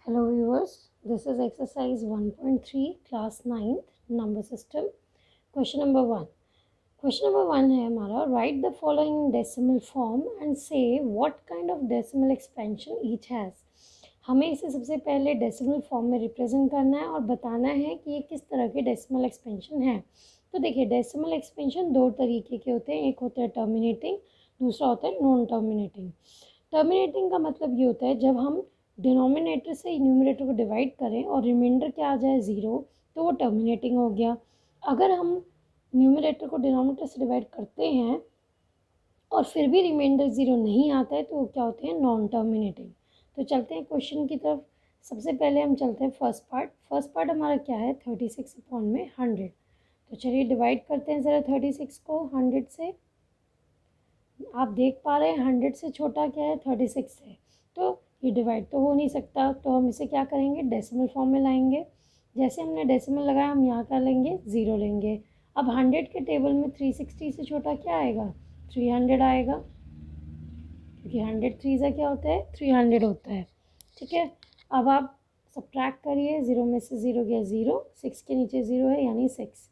Hello viewers, this is exercise 1.3 class 9th number system. Question number 1. Question number 1 है हमारा write the following in decimal form and say what kind of decimal expansion each has. हमें इसे सबसे पहले decimal form में represent करना है और बताना है कि ये किस तरह के डेसिमल एक्सपेंशन है। तो देखिए डेसिमल एक्सपेंशन दो तरीके के होते हैं, एक होता है टर्मिनेटिंग, दूसरा होता है नॉन टर्मिनेटिंग। टर्मिनेटिंग का मतलब ये होता है जब हम डिनोमिनेटर से न्यूमरेटर को डिवाइड करें और रिमाइंडर क्या आ जाए ज़ीरो, तो वो टर्मिनेटिंग हो गया। अगर हम न्यूमरेटर को डिनोमिनेटर से डिवाइड करते हैं और फिर भी रिमाइंडर ज़ीरो नहीं आता है तो वो क्या होते हैं, नॉन टर्मिनेटिंग। तो चलते हैं क्वेश्चन की तरफ। सबसे पहले हम चलते हैं फर्स्ट पार्ट हमारा क्या है, 36/100। तो चलिए डिवाइड करते हैं ज़रा 36 को 100 से। आप देख पा रहे हैं 100 से छोटा क्या है, 36 है, तो ये डिवाइड तो हो नहीं सकता। तो हम इसे क्या करेंगे, डेसिमल फॉर्म में लाएंगे। जैसे हमने डेसिमल लगाया हम यहाँ क्या लेंगे, ज़ीरो लेंगे। अब 100 के टेबल में 360 से छोटा क्या आएगा, 300 आएगा, क्योंकि 100 3 से क्या होता है, 300 होता है। ठीक है, अब आप सब्ट्रैक्ट करिए, ज़ीरो में से ज़ीरो गया ज़ीरो, 6 के नीचे ज़ीरो है यानी 6।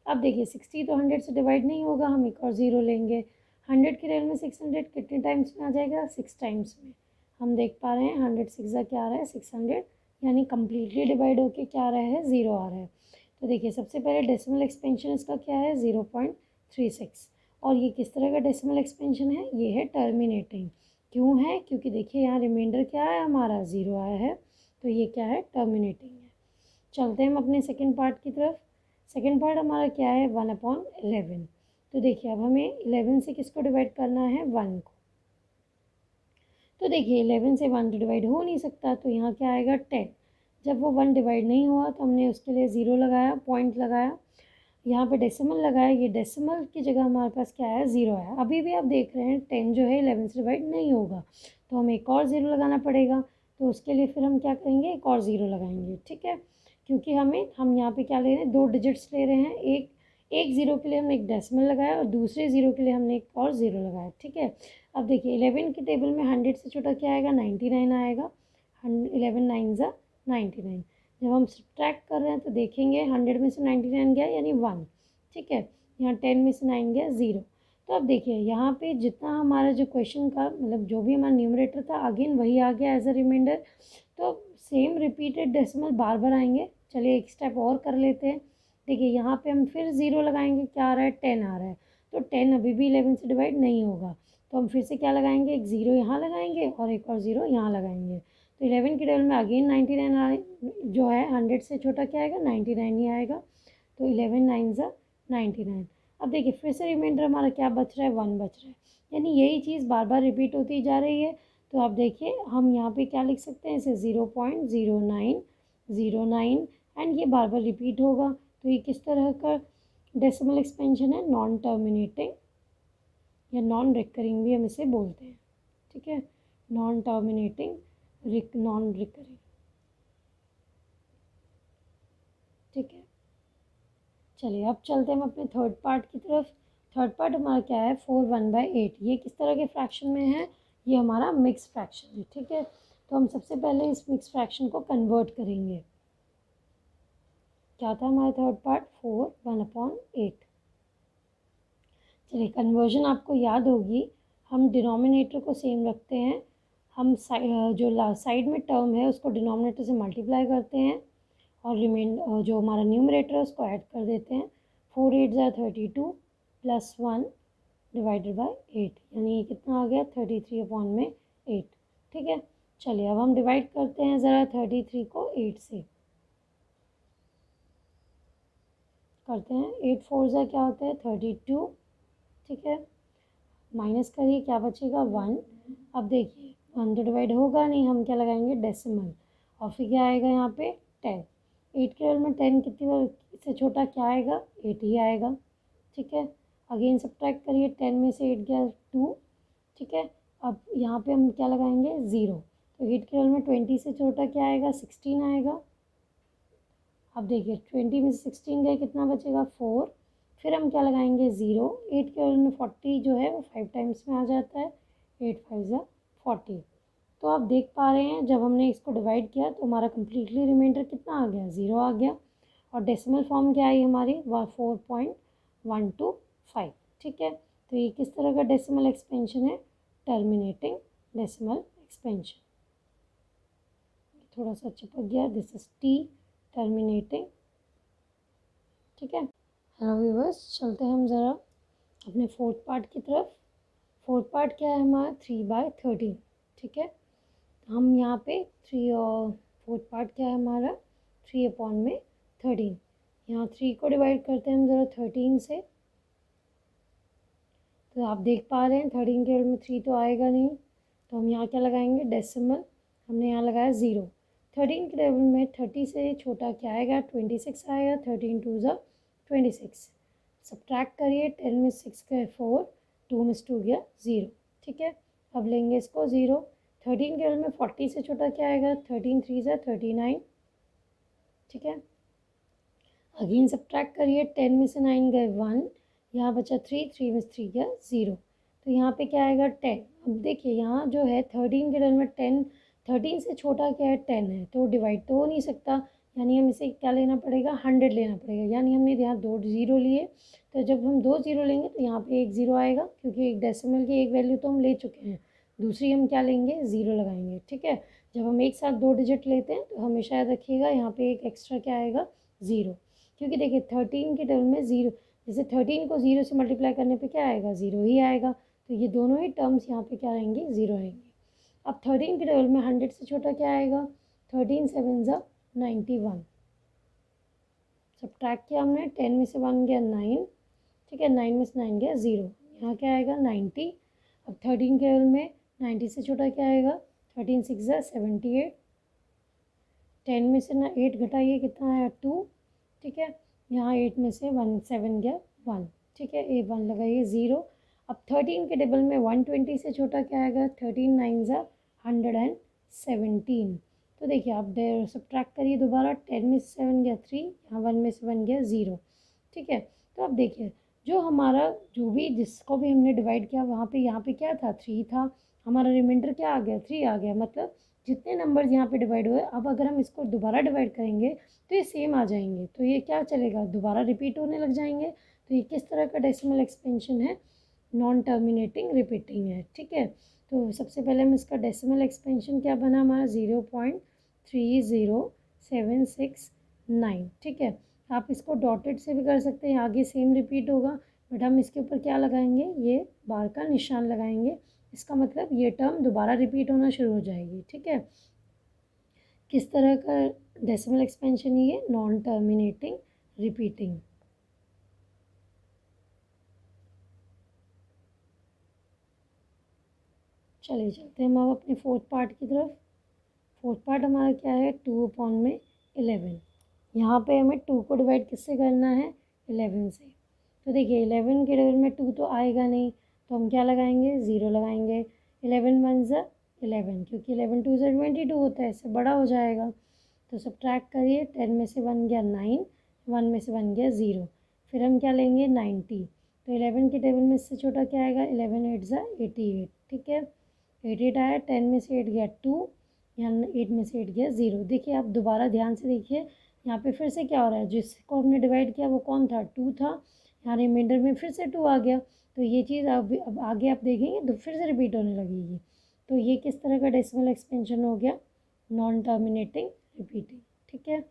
अब देखिए 60 तो 100 से डिवाइड नहीं होगा, हम एक और ज़ीरो लेंगे। 100 के रेल में 600 कितने टाइम्स में आ जाएगा, 6 टाइम्स में। हम देख पा रहे हैं 100 6 क्या आ रहा है, 600, यानी कम्प्लीटली डिवाइड होके क्या आ रहा है, ज़ीरो आ रहा है। तो देखिए सबसे पहले डेसिमल एक्सपेंशन इसका क्या है, 0.36। और ये किस तरह का डेसिमल एक्सपेंशन है, ये है टर्मिनेटिंग। क्यों है, क्योंकि देखिए यहाँ रिमाइंडर क्या है हमारा, ज़ीरो आया है, तो ये क्या है, टर्मिनेटिंग है। चलते हैं हम अपने सेकेंड पार्ट की तरफ। सेकेंड पार्ट हमारा क्या है, 1/11। तो देखिए अब हमें 11 से किसको डिवाइड करना है, 1 को। तो देखिए 11 से 1 तो डिवाइड हो नहीं सकता, तो यहाँ क्या आएगा, 10। जब वो 1 डिवाइड नहीं हुआ तो हमने उसके लिए ज़ीरो लगाया, पॉइंट लगाया, यहाँ पे डेसिमल लगाया, ये डेसिमल की जगह हमारे पास क्या है, ज़ीरो आया। अभी भी आप देख रहे हैं 10 जो है 11 से डिवाइड नहीं होगा, तो हमें एक और ज़ीरो लगाना पड़ेगा। तो उसके लिए फिर हम क्या करेंगे, एक और ज़ीरो लगाएंगे। ठीक है, क्योंकि हम यहाँ पे क्या ले रहे हैं, दो डिजिट्स ले रहे हैं। एक ज़ीरो के लिए हमने एक डेसिमल लगाया और दूसरे ज़ीरो के लिए हमने एक और ज़ीरो लगाया। ठीक है, अब देखिए 11 के टेबल में 100 से छोटा क्या आएगा, 99 आएगा। 11 9 ज़ा 99। जब हम सब्ट्रैक्ट कर रहे हैं तो देखेंगे 100 में से 99 गया यानी 1। ठीक है, यहाँ 10 में से 9 गया 0। तो अब देखिए यहाँ पे जितना हमारा जो क्वेश्चन का मतलब जो भी हमारा न्यूमरेटर था अगेन वही आ गया एज अ रिमाइंडर। तो सेम रिपीटेड डेसिमल बार बार आएंगे। चलिए एक स्टेप और कर लेते हैं। देखिए यहाँ पे हम फिर ज़ीरो लगाएंगे, क्या आ रहा है, 10 आ रहा है। तो 10 अभी भी 11 से डिवाइड नहीं होगा, तो हम फिर से क्या लगाएंगे, एक ज़ीरो यहाँ लगाएंगे और एक और ज़ीरो यहाँ लगाएंगे। तो 11 के टेबल में अगेन 99 जो है 100 से छोटा क्या आएगा, 99 ही आएगा। तो 11 9 ज़ा 99। अब देखिए फिर से रिमाइंडर हमारा क्या बच रहा है, 1 बच रहा है, यानी यही चीज़ बार बार रिपीट होती जा रही है। तो आप देखिए हम यहाँ पे क्या लिख सकते हैं, इसे 0.0909 एंड ये बार बार रिपीट होगा। तो ये किस तरह का डेसिमल एक्सपेंशन है, नॉन टर्मिनेटिंग या नॉन रिकरिंग भी हम इसे बोलते हैं। ठीक है, नॉन टर्मिनेटिंग, नॉन रिकरिंग। ठीक है, चलिए अब चलते हैं हम अपने थर्ड पार्ट की तरफ। थर्ड पार्ट हमारा क्या है, 4/1/8। ये किस तरह के फ्रैक्शन में है, ये हमारा मिक्स फ्रैक्शन है। ठीक है, तो हम सबसे पहले इस मिक्स फ्रैक्शन को कन्वर्ट करेंगे। क्या था हमारा थर्ड पार्ट, 4/1/8। चलिए कन्वर्जन आपको याद होगी, हम डिनोमिनेटर को सेम रखते हैं। हम जो साइड में टर्म है उसको डिनोमिनेटर से मल्टीप्लाई करते हैं और जो हमारा न्यूमरेटर है उसको ऐड कर देते हैं। 4 8 ज़ा 32 प्लस 1 डिवाइडेड बाय 8, यानी ये कितना आ गया, 33/8। ठीक है, चलिए अब हम डिवाइड करते हैं ज़रा 33 को 8 से करते हैं। 8 4 ज़ा क्या होता है, 32। ठीक है, माइनस करिए, क्या बचेगा, 1। अब देखिए 1 तो डिवाइड होगा नहीं, हम क्या लगाएंगे, डेसिमल, और फिर क्या आएगा यहाँ पे, 10। 8 के बगल में 10 कितनी बार इससे छोटा क्या आएगा, 8 ही आएगा। ठीक है, अगेन सब्ट्रैक्ट करिए, 10 में से 8 गया 2। ठीक है, अब यहाँ पे हम क्या लगाएंगे, 0। तो 8 के बगल में 20 से छोटा क्या आएगा, 16 आएगा। अब देखिए 20 में से 16 गए, कितना बचेगा, 4। फिर हम क्या लगाएंगे, 0। 8 के बगल में 40 जो है वो 5 टाइम्स में आ जाता है, 8 5 ज़ा 40। तो आप देख पा रहे हैं जब हमने इसको डिवाइड किया तो हमारा कम्प्लीटली रिमाइंडर कितना आ गया, 0 आ गया। और डेसिमल फॉर्म क्या आई हमारी, 4.125। ठीक है, तो ये किस तरह का डेसिमल एक्सपेंशन है, टर्मिनेटिंग डेसिमल एक्सपेंशन। थोड़ा सा चिपक गया, दिस इज टी, टर्मिनेटिंग। ठीक है, हेलो व्यूअर्स, चलते हैं हम ज़रा अपने फोर्थ पार्ट की तरफ। फोर्थ पार्ट क्या है हमारा, 3/13। ठीक है, हम यहाँ पे 3 और फोर्थ पार्ट क्या है हमारा, 3/13। यहाँ 3 को डिवाइड करते हैं हम ज़रा 13 से। तो आप देख पा रहे हैं 13 के में 3 तो आएगा नहीं, तो हम यहाँ क्या लगाएंगे, डेसिमल। हमने यहाँ लगाया 0। 13 के टेबल में 30 से छोटा क्या आएगा, 26 आएगा। 13 2 ज़ा 26। सब्ट्रैक्ट करिए, 10 में 6 गए 4, 2 में 2 गया 0। ठीक है, अब लेंगे इसको 0। 13 के टेबल में 40 से छोटा क्या आएगा, 13 3 ज़ा 39। ठीक है, अगेन सब्ट्रैक्ट करिए, 10 में से 9 गए 1, यहाँ बचा 3, 3 में 3 गया 0। तो यहाँ पे क्या आएगा, 10। अब देखिए यहाँ जो है 13 के टर्म में 10, 13 से छोटा क्या है, 10 है, तो डिवाइड तो हो नहीं सकता, यानी हम इसे क्या लेना पड़ेगा, 100 लेना पड़ेगा। यानी हमने यहाँ 2 0 लिए, तो जब हम 2 0 लेंगे तो यहाँ पे 1 0 आएगा, क्योंकि एक डेसिमल की एक वैल्यू तो हम ले चुके हैं, दूसरी हम क्या लेंगे, 0 लगाएंगे। ठीक है, जब हम एक साथ 2 डिजिट लेते हैं तो हमेशा याद रखिएगा यहाँ पे एक एक्स्ट्रा क्या आएगा, 0। क्योंकि देखिए 13 के टर्म में 0, जैसे 13 को 0 से मल्टीप्लाई करने पे क्या आएगा, 0 ही आएगा। तो ये दोनों ही टर्म्स यहाँ पे क्या रहेंगे, 0 रहेंगे। अब 13 के टेबल में 100 से छोटा क्या आएगा, 13 7 ज़ा 91। सब्ट्रैक्ट किया हमने, 10 में से 1 गया 9। ठीक है, 9 में से 9 गया 0, यहाँ क्या आएगा 90। अब 13 के टेबल में 90 से छोटा क्या आएगा, 13 6 ज़ा 78। 10 में से ना 8 घटाइए, कितना आया 2। ठीक है, यहाँ 8 में से 1 7 गया 1। ठीक है, ए 1 लगाइए 0। अब 13 के टेबल में 120 से छोटा क्या आएगा, 13 9 ज़ा 117। तो देखिए आप सब्ट्रैक्ट करिए दोबारा, 10 में से 7 गया 3, यहाँ 1 में से 1 गया 0। ठीक है, तो अब देखिए जो हमारा जो भी जिसको भी हमने डिवाइड किया वहाँ पे यहाँ पे क्या था, 3 था, हमारा रिमाइंडर क्या आ गया, 3 आ गया। मतलब जितने नंबर्स यहाँ पे डिवाइड हुए, अब अगर हम इसको दोबारा डिवाइड करेंगे तो ये सेम आ जाएंगे, तो ये क्या चलेगा, दोबारा रिपीट होने लग जाएंगे। तो ये किस तरह का डेसिमल एक्सपेंशन है, नॉन टर्मिनेटिंग रिपीटिंग है। ठीक है, तो सबसे पहले हम इसका डेसिमल एक्सपेंशन क्या बना हमारा, 0.30769। ठीक है, आप इसको डॉटेड से भी कर सकते हैं, आगे सेम रिपीट होगा, बट हम इसके ऊपर क्या लगाएंगे, ये बार का निशान लगाएंगे। इसका मतलब ये टर्म दोबारा रिपीट होना शुरू हो जाएगी। ठीक है, किस तरह का डेसिमल एक्सपेंशन है ये, नॉन टर्मिनेटिंग रिपीटिंग। चलिए चलते हैं हम अब अपने फोर्थ पार्ट की तरफ। फोर्थ पार्ट हमारा क्या है, 2/11। यहाँ पे हमें 2 को डिवाइड किससे करना है, 11 से। तो देखिए 11 के टेबल में 2 तो आएगा नहीं, तो हम क्या लगाएंगे, 0 लगाएंगे। 11 1 ज़ा 11, क्योंकि 11 2 ज़ा 22 होता है, इससे बड़ा हो जाएगा। तो सब्ट्रैक्ट करिए, 10 में से 1 गया 9, 1 में से 1 गया 0। फिर हम क्या लेंगे, 90। तो 11 के टेबल में इससे छोटा क्या आएगा, 11 8 ज़ा 88। ठीक है, 88 आया, 10 में से 8 गया 2, यहाँ 8 में से 8 गया 0। देखिए आप दोबारा ध्यान से देखिए, यहाँ पे फिर से क्या हो रहा है, जिसको हमने डिवाइड किया वो कौन था, 2 था, यहाँ रिमाइंडर में फिर से 2 आ गया। तो ये चीज़ अब आगे आप देखेंगे तो फिर से रिपीट होने लगेगी। तो ये किस तरह का डेसिमल एक्सपेंशन हो गया, नॉन टर्मिनेटिंग रिपीटिंग। ठीक है,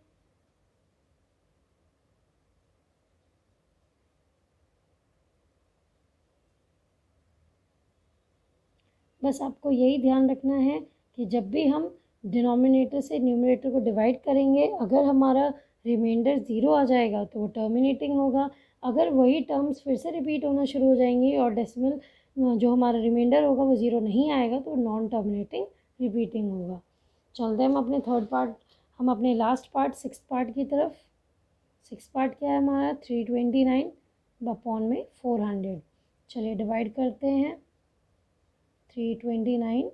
बस आपको यही ध्यान रखना है कि जब भी हम डिनोमिनेटर से न्यूमरेटर को डिवाइड करेंगे, अगर हमारा रिमाइंडर 0 आ जाएगा तो वो टर्मिनेटिंग होगा। अगर वही टर्म्स फिर से रिपीट होना शुरू हो जाएंगी और डेसिमल जो हमारा रिमाइंडर होगा वो 0 नहीं आएगा, तो नॉन टर्मिनेटिंग रिपीटिंग होगा। चलते हैं हम अपने थर्ड पार्ट, हम अपने लास्ट पार्ट सिक्स पार्ट की तरफ। सिक्स पार्ट क्या है हमारा, 329 अपॉन में 400। चलिए डिवाइड करते हैं 329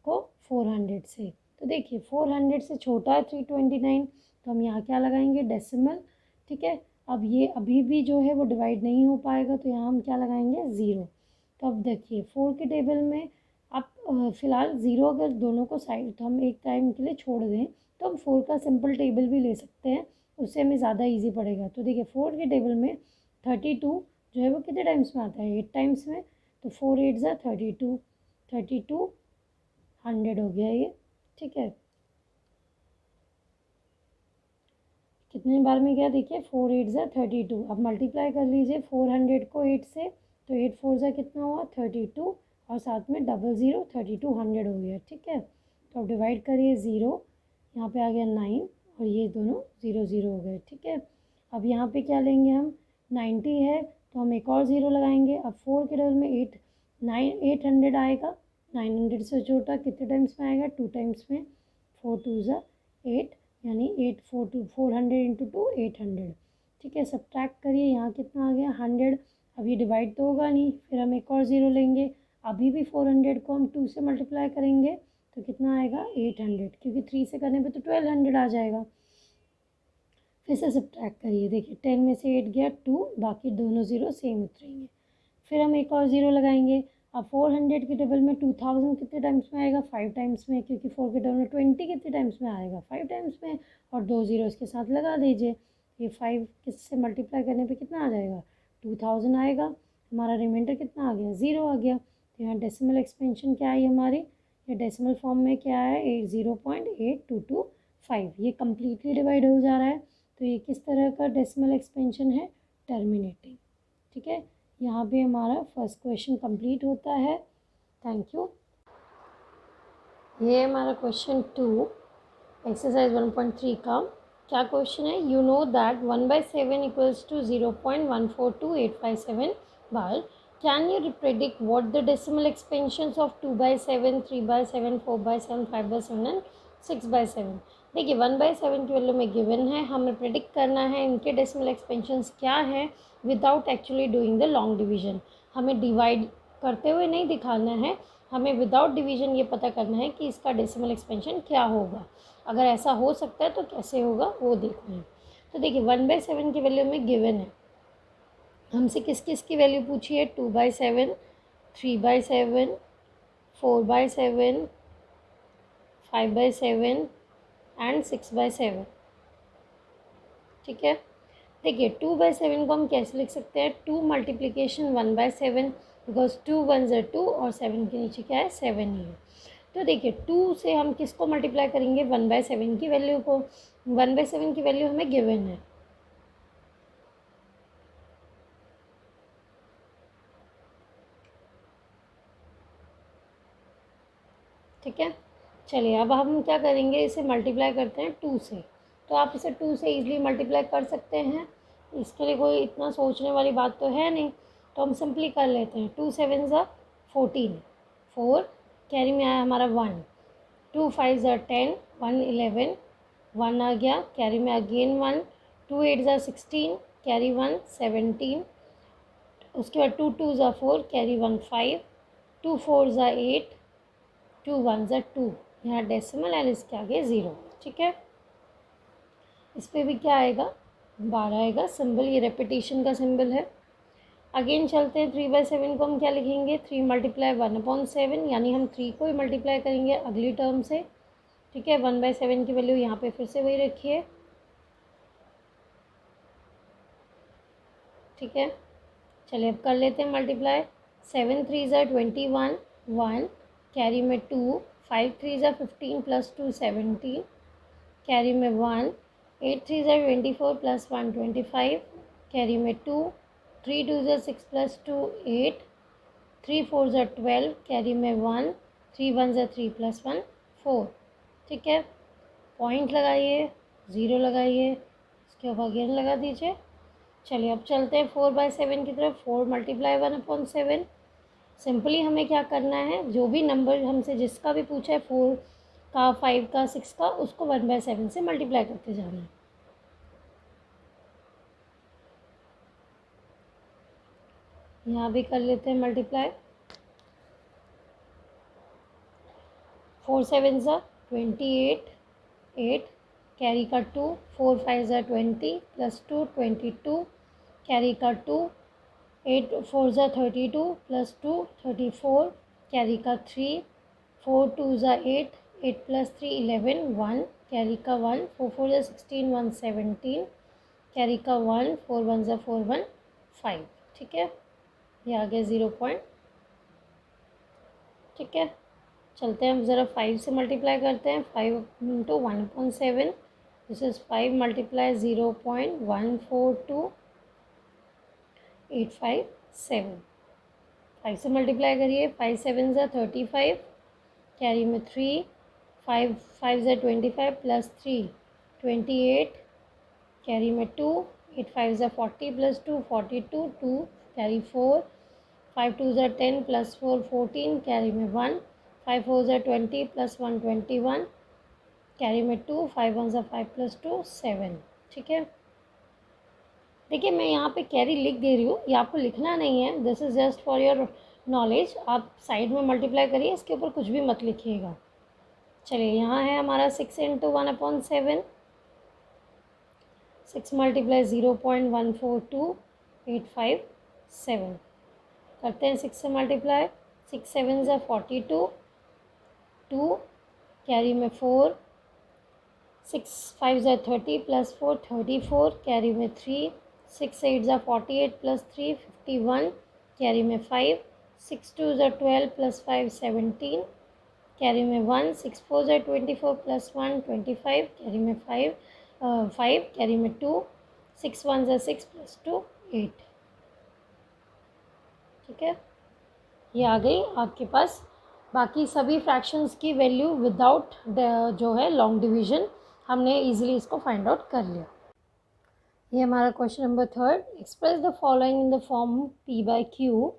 को 400 से। तो देखिए 400 से छोटा है 329, तो हम यहाँ क्या लगाएंगे, डेसिमल। ठीक है, अब ये अभी भी जो है वो डिवाइड नहीं हो पाएगा, तो यहाँ हम क्या लगाएंगे, 0। तो अब देखिए 4 के टेबल में आप फ़िलहाल ज़ीरो अगर दोनों को साइड तो हम एक टाइम के लिए छोड़ दें तो हम 4 का सिंपल टेबल भी ले सकते हैं, उससे हमें ज़्यादा ईजी पड़ेगा। तो देखिए 4 के टेबल में 32 जो है वो कितने टाइम्स में आता है, 8 टाइम्स में। तो 4 8 ज़ा 32, 32 100 हो गया ये, ठीक है। कितने बार में गया देखिए, 4 8 ज़ा 32। अब मल्टीप्लाई कर लीजिए 400 को 8 से, तो 8 4 ज़ा कितना हुआ 32, और साथ में डबल ज़ीरो 3200 हो गया, ठीक है। तो अब डिवाइड करिए, ज़ीरो यहाँ पे आ गया 9, और ये दोनों ज़ीरो ज़ीरो हो गए, ठीक है। अब यहाँ पे क्या लेंगे हम, 90 है तो हम एक और ज़ीरो लगाएंगे। अब 4 के डबल में 800 आएगा, 900 से छोटा कितने टाइम्स में आएगा, 2 टाइम्स में। 4 2 ज़ा 8, यानी 400 इंटू 2 800, ठीक है। सब्ट्रैक्ट करिए, यहाँ कितना आ गया 100। अब ये डिवाइड तो होगा नहीं, फिर हम एक और ज़ीरो लेंगे। अभी भी 400 को हम 2 से मल्टीप्लाई करेंगे तो कितना आएगा 800, क्योंकि 3 से करने पे तो 1200 आ जाएगा। फिर से सब्ट्रैक्ट करिए, देखिए 10 में से 8 गया 2, बाकी दोनों ज़ीरो सेम उतरेंगे। फिर हम एक और ज़ीरो लगाएंगे। अब 400 के टेबल में 2000 कितने टाइम्स में आएगा, 5 टाइम्स में, क्योंकि 4 के टेबल में 20 कितने टाइम्स में आएगा, 5 टाइम्स में, और 2 ज़ीरो इसके साथ लगा दीजिए। ये 5 किससे मल्टीप्लाई करने पे कितना आ जाएगा, 2000 आएगा। हमारा रिमाइंडर कितना आ गया, ज़ीरो आ गया। तो यहाँ डेसिमल एक्सपेंशन क्या आई हमारी, ये डेसिमल फॉर्म में क्या है, 0.8225। ये कम्प्लीटली डिवाइड हो जा रहा है, तो ये किस तरह का डेसिमल एक्सपेंशन है, टर्मिनेटिंग, ठीक है। यहाँ पे हमारा फर्स्ट क्वेश्चन कंप्लीट होता है। Thank you. ये हमारा क्वेश्चन 2 एक्सरसाइज 1.3 का क्या क्वेश्चन है, you know that 1/7 equals to 0.142857 bar can you predict what the decimal expansions of 2/7, 3/7, 4/7, 5/7 and 6/7। देखिए 1/7 की वैल्यू में गिवन है, हमें प्रेडिक्ट करना है इनके डेसिमल एक्सपेंशंस क्या है without actually doing the long division. हमें डिवाइड करते हुए नहीं दिखाना है, हमें विदाउट डिवीजन ये पता करना है कि इसका डेसिमल एक्सपेंशन क्या होगा। अगर ऐसा हो सकता है तो कैसे होगा वो देखना है। तो देखिए 1/7 की वैल्यू में गिवन है, हमसे किस किस की वैल्यू पूछी है, 2/7, 3/7, 4/7, 5/7 एंड 6/7, ठीक है। देखिए 2/7 को हम कैसे लिख सकते हैं, 2 मल्टीप्लीकेशन 1/7, बिकॉज 2 1 ज़ा 2 और 7 के नीचे क्या है 7 ही है। तो देखिए 2 से हम किसको मल्टीप्लाई करेंगे, 1/7 की वैल्यू को। 1/7 की वैल्यू हमें गिवन है, ठीक है। चलिए अब हम क्या करेंगे, इसे मल्टीप्लाई करते हैं 2 से। तो आप इसे 2 से ईजिली मल्टीप्लाई कर सकते हैं, इसके लिए कोई इतना सोचने वाली बात तो है नहीं। तो हम सिंपली कर लेते हैं, 2 7 ज़ा 14, 4 कैरी में आया हमारा 1, 2 5 ज़ा 10, 1 11, 1 आ गया, कैरी में अगेन 1, 2 8 ज़ा 16, कैरी 1 17, उसके बाद 2 2 ज़ा 4, कैरी 1 5, 2 4 ज़ा 8, 2 1 ज़ा 2, यहाँ डेसिमल एंड इसके आगे 0, ठीक है। इस पर भी क्या आएगा, 12 आएगा, सिंबल ये रेपिटेशन का सिंबल है। अगेन चलते हैं, 3/7 को हम क्या लिखेंगे, 3 मल्टीप्लाई 1/7, यानी हम 3 को ही मल्टीप्लाई करेंगे अगली टर्म से, ठीक है। 1/7 की वैल्यू यहाँ पे फिर से वही रखिए, ठीक है। चलिए अब कर लेते हैं मल्टीप्लाई, 7 3 ज़ा 21, 1 कैरी में 2, 5 3 ज़ा 15 प्लस 2 17, कैरी में 1, 8 3 ज़ा 24 प्लस 1 25, कैरी में 2, 3 2 ज़ा 6 प्लस 2 8, 3 4 ज़ा 12, कैरी में 1, 3 1 ज़ा 3 प्लस 1 4, ठीक है। पॉइंट लगाइए, ज़ीरो लगाइए, इसके ऊपर अगेन लगा दीजिए। चलिए अब चलते हैं 4/7 की तरफ, 4 मल्टीप्लाई 1/7। सिंपली हमें क्या करना है, जो भी नंबर हमसे जिसका भी पूछा है 4 का, 5 का, 6 का, उसको 1/7 से मल्टीप्लाई करते जाना है। यहाँ भी कर लेते हैं मल्टीप्लाई, 4 7 ज़ा 28, 8 कैरी का 2, 4 5 ज़ा 20 प्लस 2 22, कैरी का 2, 8 4 ज़ा 32 प्लस 2 34, कैरी का 3, 4 2 ज़ा 8, 8 प्लस 3 11, 1 कैरी का 1, 4 4 ज़ा 16, 1 17 कैरी का 1, 4 1 ज़ा 4 1 5। ठीक है, ये आ गया 0 पॉइंट। ठीक है, चलते हैं हम ज़रा 5 से मल्टीप्लाई करते हैं। 5 इंटू 1.7, दिस इज़ 5 मल्टीप्लाई 0.142857। 5 से मल्टीप्लाई करिए, 5 7 ज़ा 35, कैरी में 3, 5 5 ज़ा 25 प्लस 3 28, कैरी में 2, 8 5 ज़ा 40 प्लस 2 42, 2 कैरी 4, 5 2 ज़ा 10 प्लस 4 14, कैरी में 1, 5 4 ज़ा 20 प्लस 1 21, कैरी में 2, 5 1 ज़ा 5 प्लस 2 7। ठीक है, देखिए मैं यहाँ पे कैरी लिख दे रही हूँ, ये आपको लिखना नहीं है, this is just for your knowledge. आप साइड में मल्टीप्लाई करिए, इसके ऊपर कुछ भी मत लिखिएगा। चलिए, यहाँ है हमारा 6 इंटू 1/7, 6 मल्टीप्लाई 0.142857। करते हैं 6 से मल्टीप्लाई, 6 7 ज़ा 42, 2 कैरी में 4, 6 5 ज़ा 30 प्लस 4 34, कैरी में 3, 6 8 ज़ा 48 प्लस 3 51, कैरी में 5, 6 2 ज़ा 12 प्लस 5 17, कैरी में 1, 6 4 ज़ा 24 प्लस 1 25, कैरी में 5 कैरी में 2, 6 1 ज़ा 6 प्लस 2 8। ठीक है, ये आ गई आपके पास बाकी सभी फ्रैक्शंस की वैल्यू विदाउट जो है लॉन्ग डिवीजन। हमने इजीली इसको फाइंड आउट कर लिया। ये हमारा question number 3, express the following in the form p by q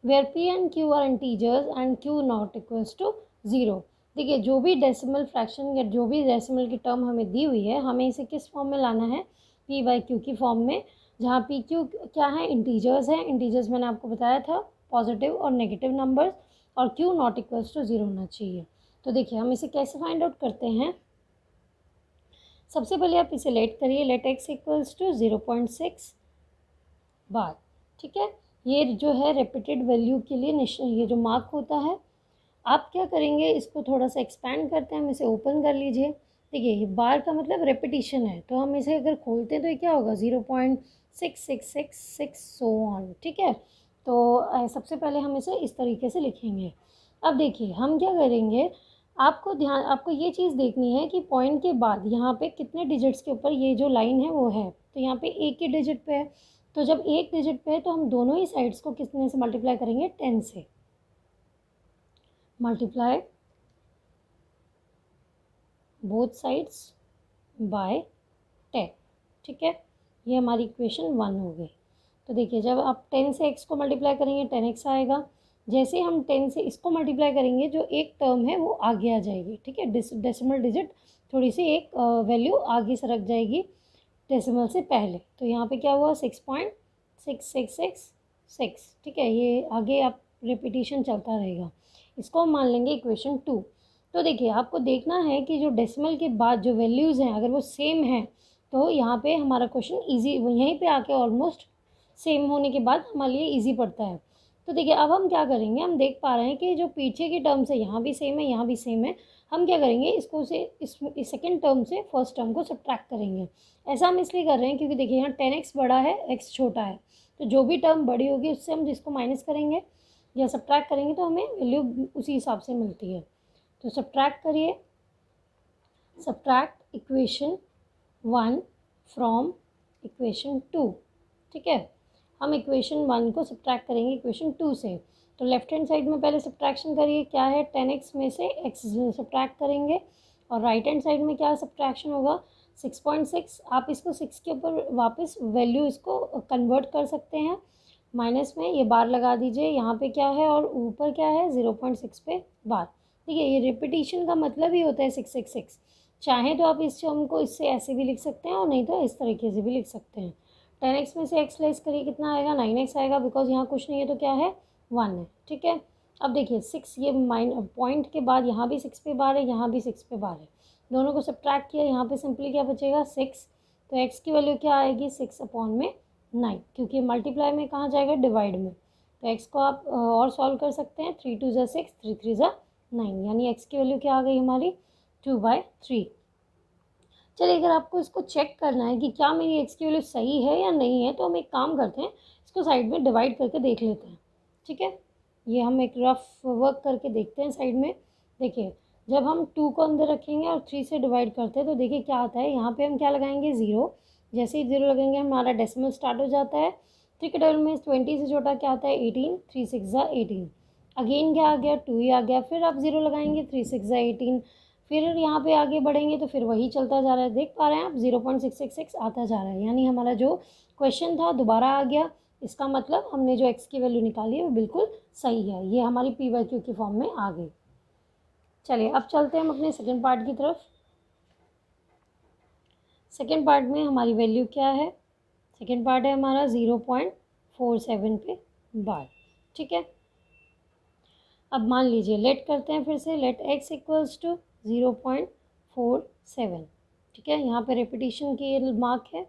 where p and q are integers and q not equals to 0। देखिए, जो भी डेसिमल फ्रैक्शन या जो भी डेसिमल की टर्म हमें दी हुई है, हमें इसे किस फॉर्म में लाना है, p बाई क्यू की फॉर्म में, जहाँ p q क्या है, इंटीजर्स हैं। इंटीजर्स मैंने आपको बताया था पॉजिटिव और नेगेटिव नंबर्स, और q नॉट इक्वल्स टू 0 होना चाहिए। तो देखिए हम इसे कैसे फाइंड आउट करते हैं। सबसे पहले आप इसे लेट करिए, लेट x इक्वल्स टू 0.6 बार। ठीक है, ये जो है रिपीटेड वैल्यू के लिए ये जो मार्क होता है, आप क्या करेंगे, इसको थोड़ा सा एक्सपैंड करते हैं। हम इसे ओपन कर लीजिए। देखिए, ये बार का मतलब रेपिटिशन है, तो हम इसे अगर खोलते हैं तो ये क्या होगा, 0.6666 सो ऑन। ठीक है, तो सबसे पहले हम इसे इस तरीके से लिखेंगे। अब देखिए हम क्या करेंगे, आपको ये चीज़ देखनी है कि पॉइंट के बाद यहाँ पे कितने डिजिट्स के ऊपर ये जो लाइन है वो है। तो यहाँ पे एक ही डिजिट पे है, तो जब एक डिजिट पे है तो हम दोनों ही साइड्स को कितने से मल्टीप्लाई करेंगे, 10 से। Multiply both sides by 10। ठीक है, ये हमारी इक्वेशन 1 हो गई। तो देखिए, जब आप 10 से x को मल्टीप्लाई करेंगे 10x आएगा। जैसे हम 10 से इसको मल्टीप्लाई करेंगे, जो एक टर्म है वो आगे आ जाएगी। ठीक है, डेसिमल डिजिट थोड़ी सी एक वैल्यू आगे सरक जाएगी डेसिमल से पहले। तो यहाँ पे क्या हुआ, 6.6666। ठीक है, ये आगे आप रिपीटिशन चलता रहेगा। इसको हम मान लेंगे इक्वेशन 2। तो देखिए, आपको देखना है कि जो डेसिमल के बाद जो वैल्यूज़ हैं अगर वो सेम हैं, तो यहाँ पे हमारा क्वेश्चन ईजी, यहीं पे आके ऑलमोस्ट सेम होने के बाद हमारे लिए ईजी पड़ता है। तो देखिए, अब हम क्या करेंगे, हम देख पा रहे हैं कि जो पीछे की टर्म्स है यहाँ भी सेम है, यहाँ भी सेम है। हम क्या करेंगे, इसको से इस सेकेंड टर्म से फर्स्ट टर्म को सब्ट्रैक्ट करेंगे। ऐसा हम इसलिए कर रहे हैं क्योंकि देखिए यहाँ 10x बड़ा है, x छोटा है, तो जो भी टर्म बड़ी होगी उससे हम जिसको माइनस करेंगे या सब्ट्रैक्ट करेंगे तो हमें वैल्यू उसी हिसाब से मिलती है। तो सब्ट्रैक्ट करिए, सब्ट्रैक्ट इक्वेशन 1 फ्रॉम इक्वेशन 2। ठीक है, हम इक्वेशन 1 को सब्ट्रैक्ट करेंगे इक्वेशन 2 से। तो लेफ्ट हैंड साइड में पहले सब्ट्रैक्शन करिए, क्या है, 10x में से x सब्ट्रैक्ट करेंगे, और राइट हैंड साइड में क्या सब्ट्रैक्शन होगा, 6.6। आप इसको 6 के ऊपर वापस वैल्यू इसको कन्वर्ट कर सकते हैं, माइनस में ये बार लगा दीजिए, यहाँ पे क्या है और ऊपर क्या है, 0.6 पे बार। ठीक है, ये रिपीटिशन का मतलब ही होता है 666। चाहे तो आप इस टर्म को इससे ऐसे भी लिख सकते हैं और नहीं तो इस तरीके से भी लिख सकते हैं। 10x में से x लेस करिए, कितना आएगा, 9x आएगा, बिकॉज यहाँ कुछ नहीं है तो क्या है, 1 है। ठीक है, अब देखिए 6, ये पॉइंट के बाद यहाँ भी 6 पे बार है, यहाँ भी 6 पे बार है, दोनों को सब्ट्रैक्ट किया, यहाँ पे सिंपली क्या बचेगा, 6। तो x की वैल्यू क्या आएगी, 6/9, क्योंकि मल्टीप्लाई में कहाँ जाएगा, डिवाइड में। तो x को आप और सॉल्व कर सकते हैं, 3 2 ज़ा 6, 3 3 ज़ा 9, यानी एक्स की वैल्यू क्या आ गई हमारी 2/3। चलिए अगर आपको इसको चेक करना है कि क्या मेरी एक्स की वैल्यू सही है या नहीं है, तो हम एक काम करते हैं, इसको साइड में डिवाइड करके देख लेते हैं। ठीक है, ये हम एक रफ वर्क करके देखते हैं साइड में। देखिए जब हम 2 को अंदर रखेंगे और 3 से डिवाइड करते हैं तो देखिए क्या आता है, यहाँ पे हम क्या लगाएंगे 0। जैसे ही 0 लगेंगे हमारा डेसिमल स्टार्ट हो जाता है। 3 के टेबल में 20 से छोटा क्या आता है 18, 3 6 18। अगेन क्या आ गया 2 ही आ गया, फिर आप 0 लगाएंगे 3 6 18। फिर यहाँ पे आगे बढ़ेंगे तो फिर वही चलता जा रहा है, देख पा रहे हैं आप 0.666 आता जा रहा है, यानी हमारा जो क्वेश्चन था दोबारा आ गया। इसका मतलब हमने जो एक्स की वैल्यू निकाली है वो बिल्कुल सही है, ये हमारी पी वाई क्यू की फॉर्म में आ गई। चलिए अब चलते हैं हम अपने सेकेंड पार्ट की तरफ। सेकेंड पार्ट में हमारी वैल्यू क्या है, सेकेंड पार्ट है हमारा 0.47 पे बार। ठीक है, अब मान लीजिए लेट करते हैं फिर से, लेट एक्स इक्वल्स टू 0.47। ठीक है, यहाँ पे रेपिटेशन की मार्क है।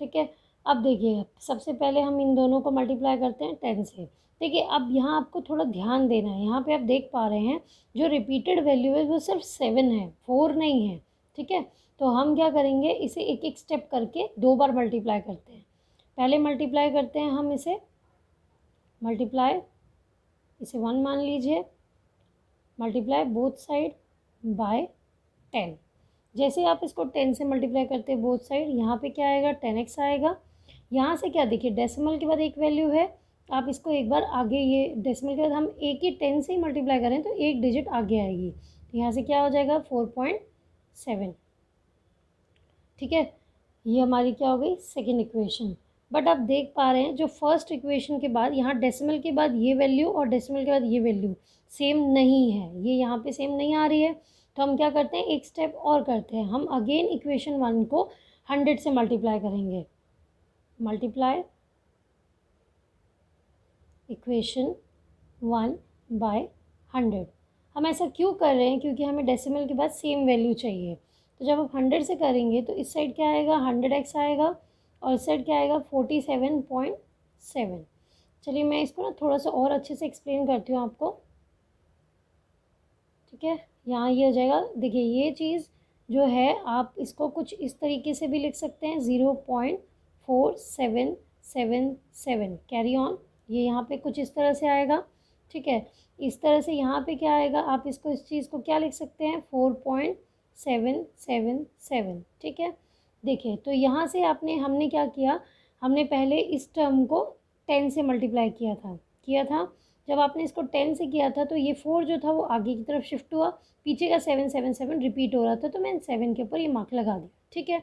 ठीक है, अब देखिए सबसे पहले हम इन दोनों को मल्टीप्लाई करते हैं 10 से। देखिए अब यहाँ आपको थोड़ा ध्यान देना है, यहाँ पे आप देख पा रहे हैं जो रिपीटेड वैल्यू है वो सिर्फ 7 है, 4 नहीं है। ठीक है, तो हम क्या करेंगे, इसे एक एक स्टेप करके 2 बार मल्टीप्लाई करते हैं। पहले मल्टीप्लाई करते हैं हम इसे, मल्टीप्लाई, इसे 1 मान लीजिए, मल्टीप्लाई बोथ साइड बाय 10। जैसे आप इसको 10 से मल्टीप्लाई करते हैं बोथ साइड, यहाँ पे क्या आएगा 10x आएगा। यहाँ से क्या देखिए डेसिमल के बाद एक वैल्यू है, आप इसको एक बार आगे, ये डेसिमल के बाद हम एक ही 10 से ही मल्टीप्लाई करें तो एक डिजिट आगे आएगी, तो यहाँ से क्या हो जाएगा 4.7। ठीक है, ये हमारी क्या हो गई सेकेंड इक्वेशन। बट आप देख पा रहे हैं जो फर्स्ट इक्वेशन के बाद यहाँ डेसिमल के बाद ये वैल्यू और डेसिमल के बाद ये वैल्यू सेम नहीं है, ये यहाँ पे सेम नहीं आ रही है। तो हम क्या करते हैं, एक स्टेप और करते हैं, हम अगेन इक्वेशन 1 को 100 से मल्टीप्लाई करेंगे। Multiply equation 1 by 100। हम ऐसा क्यों कर रहे हैं, क्योंकि हमें डेसिमल के बाद सेम वैल्यू चाहिए। तो जब आप 100 से करेंगे तो इस साइड क्या आएगा 100x आएगा और इस साइड क्या आएगा 47.7। चलिए मैं इसको ना थोड़ा सा और अच्छे से एक्सप्लेन करती हूँ आपको। ठीक है, यहाँ ये हो जाएगा, देखिए ये चीज़ जो है आप इसको कुछ इस तरीके से भी लिख सकते हैं 0.4777, कैरी ऑन, ये यहाँ पे कुछ इस तरह से आएगा। ठीक है, इस तरह से यहाँ पे क्या आएगा, आप इसको इस चीज़ को क्या लिख सकते हैं 4.777। ठीक है, देखिए तो यहाँ से हमने क्या किया, हमने पहले इस टर्म को 10 से मल्टीप्लाई किया था। जब आपने इसको 10 से किया था तो ये 4 जो था वो आगे की तरफ शिफ्ट हुआ, पीछे का 777 रिपीट हो रहा था, तो मैंने 7 के ऊपर ये मार्क लगा दिया। ठीक है,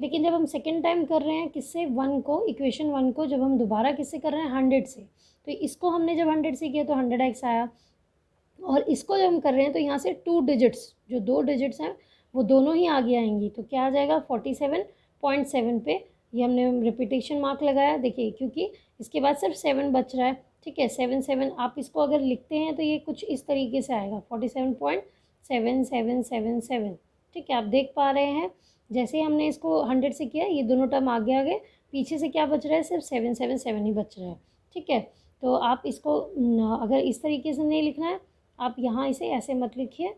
लेकिन जब हम सेकेंड टाइम कर रहे हैं किससे 1 को, इक्वेशन 1 को जब हम दोबारा किससे कर रहे हैं 100 से, तो इसको हमने जब 100 से किया तो 100x आया, और इसको जब हम कर रहे हैं तो यहाँ से 2 डिजिट्स, जो 2 डिजिट्स हैं वो दोनों ही आगे आएंगी, तो क्या आ जाएगा 47.7 पे, ये हमने रिपीटेशन मार्क लगाया। देखिए क्योंकि इसके बाद सिर्फ 7 बच रहा है। ठीक है, 7 आप इसको अगर लिखते हैं तो ये कुछ इस तरीके से आएगा 47.7777। ठीक है, आप देख पा रहे हैं जैसे ही हमने इसको 100 से किया ये दोनों टर्म आगे आ गए, पीछे से क्या बच रहा है सिर्फ 777 ही बच रहा है। ठीक है, तो आप इसको अगर इस तरीके से नहीं लिखना है, आप यहाँ इसे ऐसे मत लिखिए,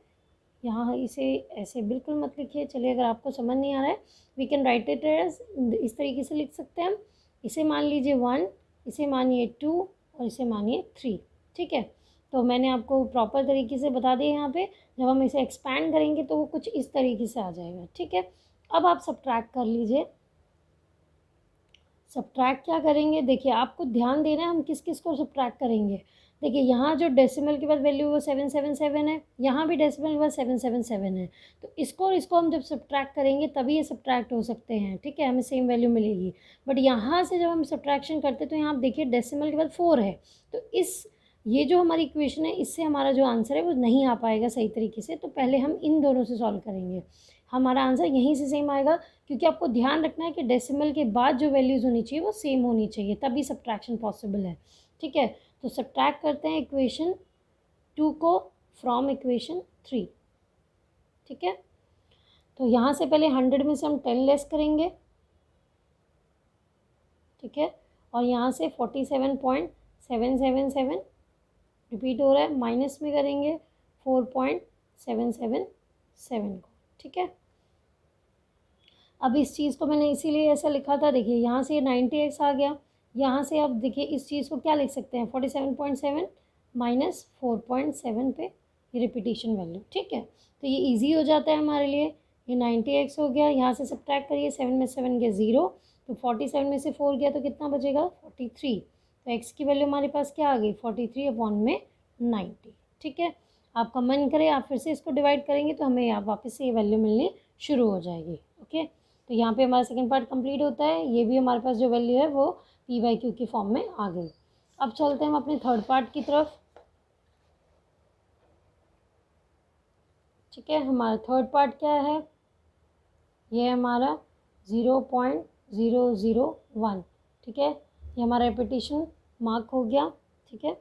यहाँ इसे ऐसे बिल्कुल मत लिखिए। चलिए अगर आपको समझ नहीं आ रहा है, we can write it as, इस तरीके से लिख सकते हैं हम, इसे मान लीजिए 1, इसे मानिए 2 और इसे मानिए 3। ठीक है, तो मैंने आपको प्रॉपर तरीके से बता दिया यहाँ पे, जब हम इसे एक्सपैंड करेंगे तो वो कुछ इस तरीके से आ जाएगा। ठीक है, अब आप सब्ट्रैक्ट कर लीजिए। सब्ट्रैक्ट क्या करेंगे, देखिए आपको ध्यान देना है हम किस किस को सब्ट्रैक्ट करेंगे। देखिए यहाँ जो डेसिमल के बाद वैल्यू वो 777 है, यहाँ भी डेसिमल के बाद 777 है, तो इसको और इसको हम जब सब्ट्रैक्ट करेंगे तभी ये सब्ट्रैक्ट हो सकते हैं। ठीक है, हमें सेम वैल्यू मिलेगी। बट यहाँ से जब हम सब्ट्रैक्शन करते हैं तो यहाँ आप देखिए डेसिमल के बाद 4 है, तो ये जो हमारी इक्वेशन है इससे हमारा जो आंसर है वो नहीं आ पाएगा सही तरीके से, तो पहले हम इन दोनों से सॉल्व करेंगे, हमारा आंसर यहीं से सेम आएगा। क्योंकि आपको ध्यान रखना है कि डेसिमल के बाद जो वैल्यूज़ होनी चाहिए वो सेम होनी चाहिए, तभी सब्ट्रैक्शन पॉसिबल है। ठीक है, तो सब्ट्रैक्ट करते हैं इक्वेशन 2 को फ्रॉम इक्वेशन 3। ठीक है, तो यहाँ से पहले 100 में से हम 10 लेस करेंगे। ठीक है, और यहाँ से 47.777 रिपीट हो रहा है, माइनस में करेंगे 4.777 को, ठीक है। अब इस चीज़ को मैंने इसीलिए ऐसा लिखा था, देखिए यहाँ से 90x आ गया, यहाँ से अब देखिए इस चीज़ को क्या लिख सकते हैं 47.7 माइनस 4.7 पे ये रिपीटिशन वैल्यू, ठीक है। तो ये इजी हो जाता है हमारे लिए, ये 90x हो गया, यहाँ से सब्ट्रैक्ट करिए, 7 में 7 गया 0, तो 47 में से 4 गया तो कितना बचेगा 43, तो x की वैल्यू हमारे पास क्या आ गई 43/90, ठीक है। आपका मन करे आप फिर से इसको डिवाइड करेंगे तो हमें यहाँ वापस से ये वैल्यू मिलनी शुरू हो जाएगी, ओके। तो यहाँ पे हमारा सेकंड पार्ट कंप्लीट होता है, ये भी हमारे पास जो वैल्यू है वो p/q की फॉर्म में आ गई। अब चलते हैं हम अपने थर्ड पार्ट की तरफ, ठीक है। हमारा थर्ड पार्ट क्या है, ये है हमारा 0.001, ठीक है। ये हमारा रेपिटेशन मार्क हो गया, ठीक है।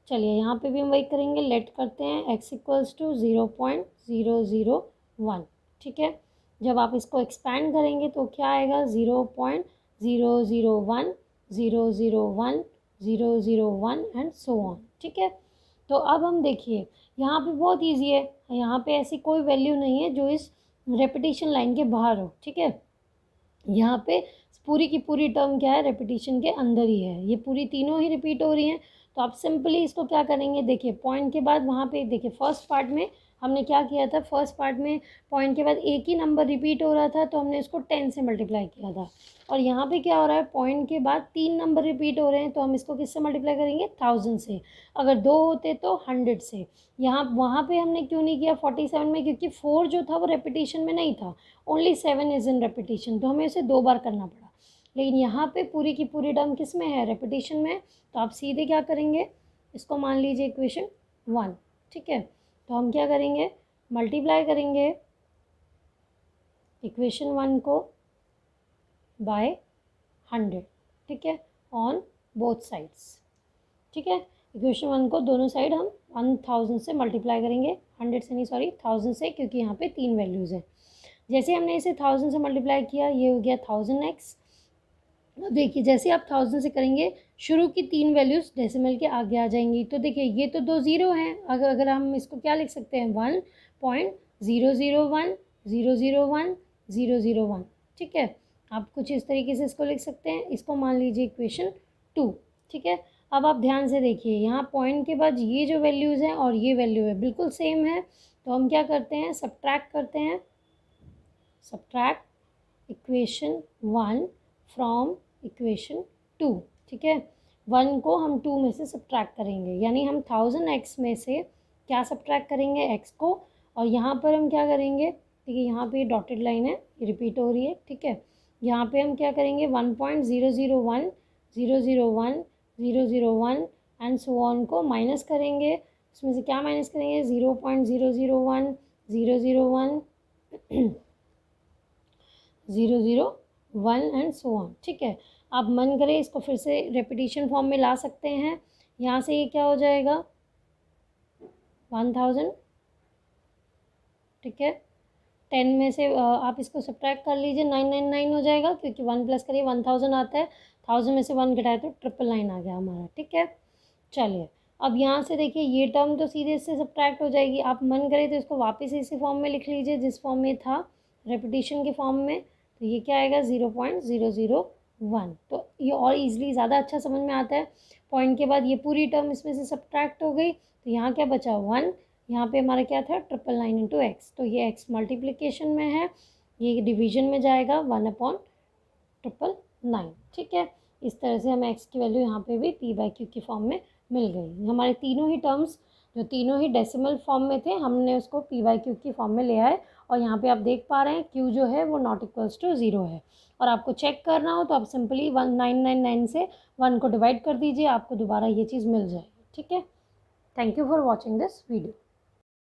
चलिए यहाँ पे भी हम वही करेंगे, लेट करते हैं x इक्वल्स टू 0.001, ठीक है। जब आप इसको एक्सपैंड करेंगे तो क्या आएगा 0.001 001 001 एंड सो ऑन, ठीक है। तो अब हम देखिए यहाँ पे बहुत इजी है, यहाँ पे ऐसी कोई वैल्यू नहीं है जो इस रेपिटेशन लाइन के बाहर हो, ठीक है। यहाँ पे पूरी की पूरी टर्म क्या है रेपिटेशन के अंदर ही है, ये पूरी तीनों ही रिपीट हो रही हैं। तो आप सिंपली इसको क्या करेंगे, देखिए पॉइंट के बाद वहाँ पे देखिए फर्स्ट पार्ट में हमने क्या किया था, फर्स्ट पार्ट में पॉइंट के बाद एक ही नंबर रिपीट हो रहा था तो हमने इसको 10 से मल्टीप्लाई किया था, और यहाँ पे क्या हो रहा है पॉइंट के बाद 3 नंबर रिपीट हो रहे हैं तो हम इसको किससे मल्टीप्लाई करेंगे 1000 से, अगर 2 होते तो 100 से। यहाँ वहाँ पे हमने क्यों नहीं किया 47 में, क्योंकि 4 जो था वो रेपिटेशन में नहीं था, ओनली 7 इज़ इन रेपिटेशन, तो हमें इसे 2 बार करना पड़ा। लेकिन यहाँ पे पूरी की पूरी टर्म किस में है रेपिटेशन में, तो आप सीधे क्या करेंगे, इसको मान लीजिए इक्वेशन 1, ठीक है। तो हम क्या करेंगे मल्टीप्लाई करेंगे इक्वेशन 1 को बाय 100, ठीक है, ऑन बोथ साइड्स, ठीक है। इक्वेशन 1 को दोनों साइड हम 1000 से मल्टीप्लाई करेंगे, 100 से नहीं सॉरी 1000 से, क्योंकि यहाँ पे 3 वैल्यूज़ हैं। जैसे हमने इसे 1000 से मल्टीप्लाई किया ये हो गया 1000x। अब देखिए जैसे आप 1000 से करेंगे शुरू की 3 वैल्यूज़ डेसिमल के आगे आ जाएंगी, तो देखिए ये तो 2 ज़ीरो हैं, अगर हम इसको क्या लिख सकते हैं 1.001 001 001, ठीक है। आप कुछ इस तरीके से इसको लिख सकते हैं, इसको मान लीजिए इक्वेशन 2, ठीक है। अब आप ध्यान से देखिए यहाँ पॉइंट के बाद ये जो वैल्यूज़ हैं और ये वैल्यू है बिल्कुल सेम है, तो हम क्या करते हैं सब्ट्रैक्ट करते हैं, सब्ट्रैक्ट इक्वेशन 1 फ्रॉम इक्वेशन 2, ठीक है। 1 को हम 2 में से सब्ट्रैक्ट करेंगे, यानी हम 1000x में से क्या सब्ट्रैक्ट करेंगे x को, और यहाँ पर हम क्या करेंगे, देखिए यहाँ पे डॉटेड लाइन है ये रिपीट हो रही है, ठीक है। यहाँ पे हम क्या करेंगे 1.001 001 001 एंड सो ऑन को माइनस करेंगे, उसमें से क्या माइनस करेंगे 0.001 001 001 एंड सो ऑन, ठीक है। आप मन करें इसको फिर से रेपिटेशन फॉर्म में ला सकते हैं, यहाँ से ये क्या हो जाएगा 1000, ठीक है। 10 में से आप इसको सब्ट्रैक्ट कर लीजिए 999 हो जाएगा, क्योंकि 1 प्लस करिए 1000 आता है, 1000 में से 1 घटाए तो 999 आ गया हमारा, ठीक है। चलिए अब यहाँ से देखिए ये टर्म तो सीधे इससे सब्ट्रैक्ट हो जाएगी, आप मन करें तो इसको वापस इसी फॉर्म में लिख लीजिए जिस फॉर्म में था रेपिटेशन के फॉर्म में, तो ये क्या आएगा 0.001, तो ये और ईजिली ज़्यादा अच्छा समझ में आता है। पॉइंट के बाद ये पूरी टर्म इसमें से सब्ट्रैक्ट हो गई, तो यहाँ क्या बचा 1, यहाँ पे हमारा क्या था 999 इंटू एक्स, तो ये x मल्टीप्लिकेशन में है, ये डिवीजन में जाएगा 1/999, ठीक है। इस तरह से हमें x की वैल्यू यहाँ पे भी p/q की फॉर्म में मिल गई। हमारे तीनों ही टर्म्स जो तीनों ही डेसिमल फॉर्म में थे हमने उसको p/q की फॉर्म में ले आए, और यहाँ पे आप देख पा रहे हैं q जो है वो नॉट इक्वल्स टू 0 है। और आपको चेक करना हो तो आप सिंपली 1999 से 1 को डिवाइड कर दीजिए, आपको दोबारा ये चीज़ मिल जाएगी, ठीक है। Thank you for watching this video.